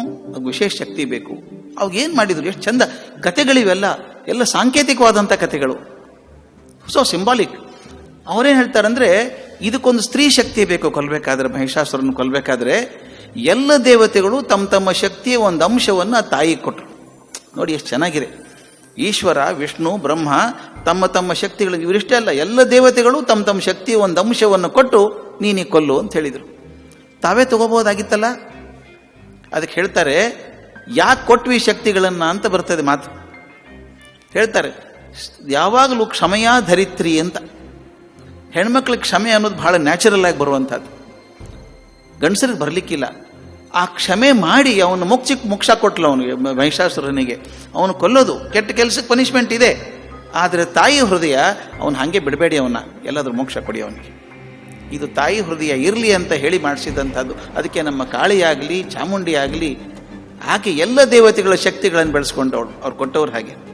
ವಿಶೇಷ ಶಕ್ತಿ ಬೇಕು. ಅವಾಗ ಏನು ಮಾಡಿದ್ರು, ಎಷ್ಟು ಚಂದ ಕಥೆಗಳಿವೆಲ್ಲ, ಎಲ್ಲ ಸಾಂಕೇತಿಕವಾದಂಥ ಕಥೆಗಳು, ಸೊ ಸಿಂಬಾಲಿಕ್. ಅವರೇನು ಹೇಳ್ತಾರಂದ್ರೆ, ಇದಕ್ಕೊಂದು ಸ್ತ್ರೀ ಶಕ್ತಿ ಬೇಕು ಕೊಲ್ಬೇಕಾದ್ರೆ, ಮಹಿಷಾಸುರನ್ನು ಕೊಲ್ಬೇಕಾದ್ರೆ. ಎಲ್ಲ ದೇವತೆಗಳು ತಮ್ಮ ತಮ್ಮ ಶಕ್ತಿಯ ಒಂದು ಅಂಶವನ್ನು ಆ ತಾಯಿಗೆ ಕೊಟ್ಟರು. ನೋಡಿ ಎಷ್ಟು ಚೆನ್ನಾಗಿದೆ. ಈಶ್ವರ, ವಿಷ್ಣು, ಬ್ರಹ್ಮ ತಮ್ಮ ತಮ್ಮ ಶಕ್ತಿಗಳು, ಇವರಿಷ್ಟೇ ಅಲ್ಲ, ಎಲ್ಲ ದೇವತೆಗಳು ತಮ್ಮ ತಮ್ಮ ಶಕ್ತಿಯ ಒಂದು ಅಂಶವನ್ನು ಕೊಟ್ಟು ನೀನು ಕೊಲ್ಲು ಅಂತ ಹೇಳಿದರು. ತಾವೇ ತಗೋಬಹುದಾಗಿತ್ತಲ್ಲ. ಅದಕ್ಕೆ ಹೇಳ್ತಾರೆ, ಯಾಕೆ ಕೊಟ್ವಿ ಶಕ್ತಿಗಳನ್ನು ಅಂತ ಬರ್ತದೆ ಮಾತು. ಹೇಳ್ತಾರೆ, ಯಾವಾಗಲೂ ಕ್ಷಮೆಯ ಧರಿತ್ರಿ ಅಂತ. ಹೆಣ್ಮಕ್ಳಿಗೆ ಕ್ಷಮೆ ಅನ್ನೋದು ಬಹಳ ನ್ಯಾಚುರಲ್ ಆಗಿ ಬರುವಂಥದ್ದು, ಗಂಡಸರಿಗೆ ಬರಲಿಕ್ಕಿಲ್ಲ. ಆ ಕ್ಷಮೆ ಮಾಡಿ ಅವನು ಮೋಕ್ಷ ಕೊಟ್ಲು ಅವನಿಗೆ, ಮಹಿಷಾಸುರನಿಗೆ. ಅವನು ಕೊಲ್ಲೋದು ಕೆಟ್ಟ ಕೆಲಸಕ್ಕೆ ಪನಿಷ್ಮೆಂಟ್ ಇದೆ. ಆದರೆ ತಾಯಿ ಹೃದಯ ಅವನು ಹಾಗೆ ಬಿಡಬೇಡಿ, ಅವನ್ನ ಎಲ್ಲಾದ್ರೂ ಮೋಕ್ಷ ಕೊಡಿ ಅವನಿಗೆ. ಇದು ತಾಯಿ ಹೃದಯ ಇರಲಿ ಅಂತ ಹೇಳಿ ಮಾಡಿಸಿದಂಥದ್ದು. ಅದಕ್ಕೆ ನಮ್ಮ ಕಾಳಿಯಾಗಲಿ ಚಾಮುಂಡಿ ಆಗಲಿ ಆಕೆ ಎಲ್ಲ ದೇವತೆಗಳ ಶಕ್ತಿಗಳನ್ನು ಬೆಳೆಸ್ಕೊಂಡವಳು, ಅವ್ರು ಕೊಟ್ಟವ್ರು ಹಾಗೆ.